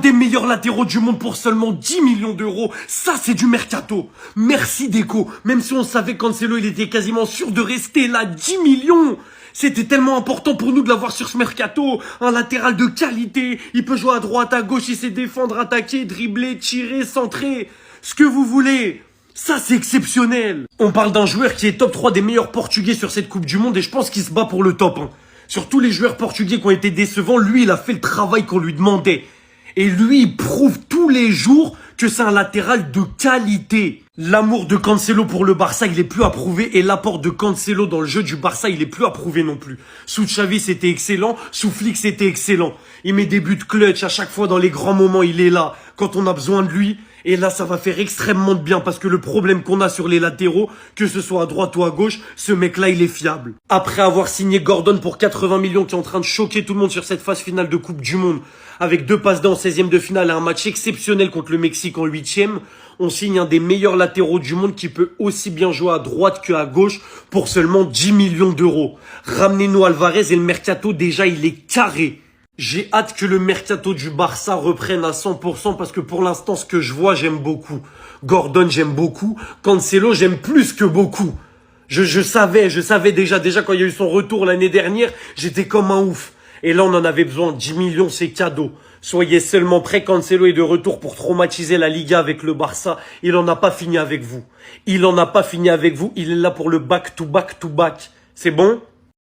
des meilleurs latéraux du monde pour seulement 10 millions d'euros. Ça, c'est du mercato. Merci Deco. Même si on savait qu'Cancelo, il était quasiment sûr de rester là, 10 millions. C'était tellement important pour nous de l'avoir sur ce mercato. Un latéral de qualité. Il peut jouer à droite, à gauche, il sait défendre, attaquer, dribbler, tirer, centrer. Ce que vous voulez. Ça, c'est exceptionnel. On parle d'un joueur qui est top 3 des meilleurs Portugais sur cette Coupe du Monde et je pense qu'il se bat pour le top 1. Sur tous les joueurs portugais qui ont été décevants, lui, il a fait le travail qu'on lui demandait. Et lui, il prouve tous les jours que c'est un latéral de qualité. L'amour de Cancelo pour le Barça, il est plus à prouver. Et l'apport de Cancelo dans le jeu du Barça, il est plus à prouver non plus. Sous Xavi, c'était excellent. Sous Flick, c'était excellent. Il met des buts clutch à chaque fois dans les grands moments. Il est là quand on a besoin de lui. Et là, ça va faire extrêmement de bien parce que le problème qu'on a sur les latéraux, que ce soit à droite ou à gauche, ce mec-là, il est fiable. Après avoir signé Gordon pour 80 millions qui est en train de choquer tout le monde sur cette phase finale de Coupe du Monde, avec 2 passes en 16e de finale et un match exceptionnel contre le Mexique en 8e, on signe un des meilleurs latéraux du monde qui peut aussi bien jouer à droite qu'à gauche pour seulement 10 millions d'euros. Ramenez-nous Alvarez et le mercato, déjà, il est carré. J'ai hâte que le mercato du Barça reprenne à 100% parce que pour l'instant, ce que je vois, j'aime beaucoup. Gordon, j'aime beaucoup. Cancelo, j'aime plus que beaucoup. Je savais déjà quand il y a eu son retour l'année dernière, j'étais comme un ouf. Et là, on en avait besoin. 10 millions, c'est cadeau. Soyez seulement prêts, Cancelo est de retour pour traumatiser la Liga avec le Barça. Il en a pas fini avec vous. Il en a pas fini avec vous. Il est là pour le back-to-back-to-back. C'est bon?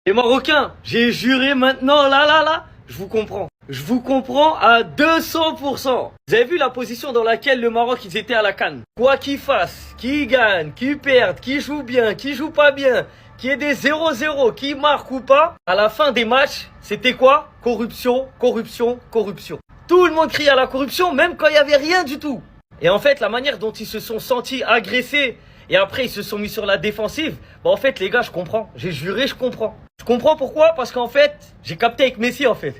Les Marocains, j'ai juré maintenant, là. Je vous comprends. Je vous comprends à 200%. Vous avez vu la position dans laquelle le Maroc, ils étaient à la CAN. Quoi qu'ils fassent, qui gagne, qui perde, qui joue bien, qui joue pas bien, qui ait des 0-0, qui marque ou pas, à la fin des matchs, c'était quoi? Corruption, corruption, corruption. Tout le monde criait à la corruption, même quand il n'y avait rien du tout. Et en fait, la manière dont ils se sont sentis agressés et après ils se sont mis sur la défensive, bah en fait les gars, je comprends. J'ai juré, je comprends. Je comprends pourquoi, parce qu'en fait, j'ai capté avec Messi en fait.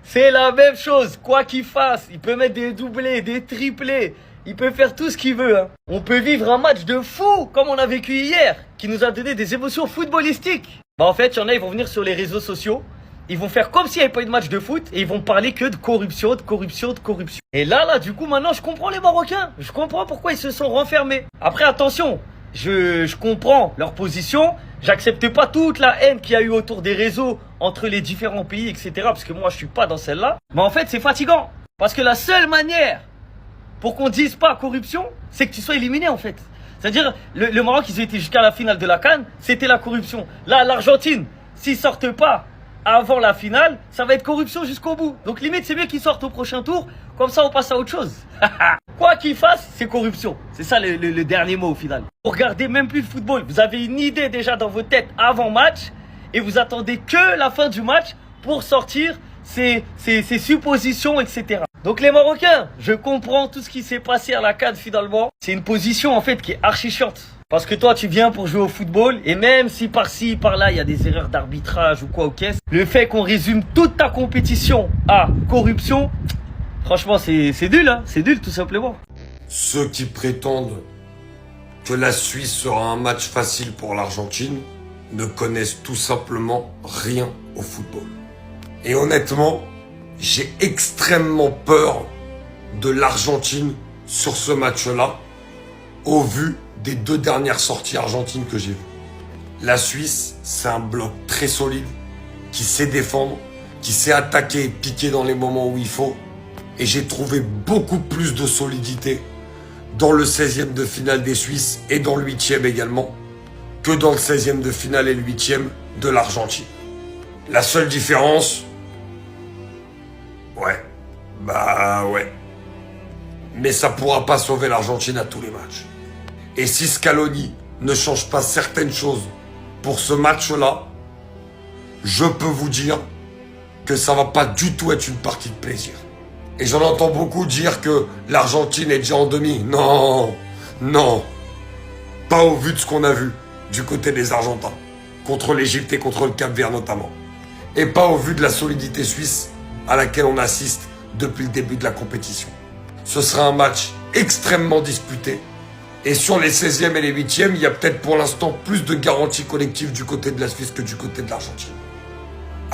C'est la même chose, quoi qu'il fasse. Il peut mettre des doublés, des triplés. Il peut faire tout ce qu'il veut. Hein. On peut vivre un match de fou, comme on a vécu hier, qui nous a donné des émotions footballistiques. Bah en fait, il y en a, ils vont venir sur les réseaux sociaux. Ils vont faire comme s'il n'y avait pas eu de match de foot et ils vont parler que de corruption, de corruption, de corruption. Et là, du coup, maintenant, je comprends les Marocains. Je comprends pourquoi ils se sont renfermés. Après, attention, je comprends leur position. J'accepte pas toute la haine qu'il y a eu autour des réseaux entre les différents pays, etc. Parce que moi, je suis pas dans celle-là. Mais en fait, c'est fatigant. Parce que la seule manière pour qu'on dise pas corruption, c'est que tu sois éliminé, en fait. C'est-à-dire, le Maroc, ils ont été jusqu'à la finale de la CAN, c'était la corruption. Là, l'Argentine, s'ils sortent pas avant la finale, ça va être corruption jusqu'au bout. Donc limite, c'est mieux qu'ils sortent au prochain tour. Comme ça, on passe à autre chose. Quoi qu'ils fassent, c'est corruption. C'est ça le dernier mot au final. Vous regardez même plus le football. Vous avez une idée déjà dans votre tête avant match. Et vous attendez que la fin du match pour sortir ces suppositions, etc. Donc les Marocains, je comprends tout ce qui s'est passé à la CAN finalement. C'est une position en fait qui est archi chiante. Parce que toi, tu viens pour jouer au football et même si par-ci, par-là, il y a des erreurs d'arbitrage ou quoi au caisse, le fait qu'on résume toute ta compétition à corruption, franchement, c'est nul, hein. C'est nul tout simplement. Ceux qui prétendent que la Suisse sera un match facile pour l'Argentine ne connaissent tout simplement rien au football. Et honnêtement, j'ai extrêmement peur de l'Argentine sur ce match-là, au vu des 2 dernières sorties argentines que j'ai vues. La Suisse, c'est un bloc très solide, qui sait défendre, qui sait attaquer et piquer dans les moments où il faut. Et j'ai trouvé beaucoup plus de solidité dans le 16e de finale des Suisses et dans le 8e également, que dans le 16e de finale et le 8e de l'Argentine. La seule différence, ouais, mais ça pourra pas sauver l'Argentine à tous les matchs. Et si Scaloni ne change pas certaines choses pour ce match-là, je peux vous dire que ça va pas du tout être une partie de plaisir. Et j'en entends beaucoup dire que l'Argentine est déjà en demi. Non, pas au vu de ce qu'on a vu du côté des Argentins, contre l'Égypte et contre le Cap-Vert notamment. Et pas au vu de la solidité suisse à laquelle on assiste depuis le début de la compétition. Ce sera un match extrêmement disputé. Et sur les 16e et les 8e, il y a peut-être pour l'instant plus de garanties collectives du côté de la Suisse que du côté de l'Argentine.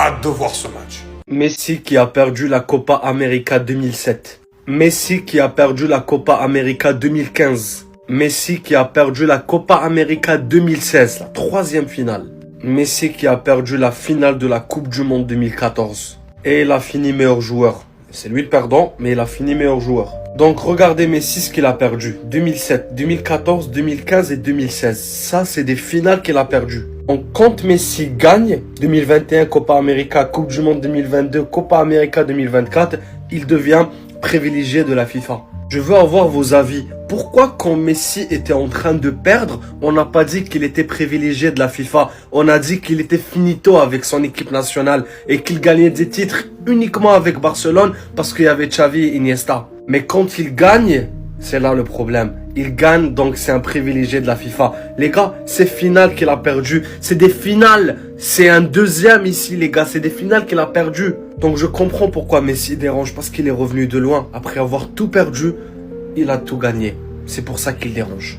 Hâte de voir ce match. Messi qui a perdu la Copa América 2007. Messi qui a perdu la Copa América 2015. Messi qui a perdu la Copa América 2016, la troisième finale. Messi qui a perdu la finale de la Coupe du Monde 2014. Et il a fini meilleur joueur. C'est lui le perdant, mais il a fini meilleur joueur. Donc regardez Messi ce qu'il a perdu. 2007, 2014, 2015 et 2016. Ça, c'est des finales qu'il a perdues. Donc quand Messi gagne, 2021 Copa América, Coupe du Monde 2022, Copa América 2024, il devient privilégié de la FIFA. Je veux avoir vos avis. Pourquoi quand Messi était en train de perdre, on n'a pas dit qu'il était privilégié de la FIFA? On a dit qu'il était finito avec son équipe nationale et qu'il gagnait des titres uniquement avec Barcelone parce qu'il y avait Xavi et Iniesta. Mais quand il gagne, c'est là le problème. Il gagne, donc c'est un privilégié de la FIFA. Les gars, c'est finales qu'il a perdu. C'est des finales. C'est un deuxième ici, les gars. C'est des finales qu'il a perdu. Donc je comprends pourquoi Messi dérange. Parce qu'il est revenu de loin. Après avoir tout perdu, il a tout gagné. C'est pour ça qu'il dérange.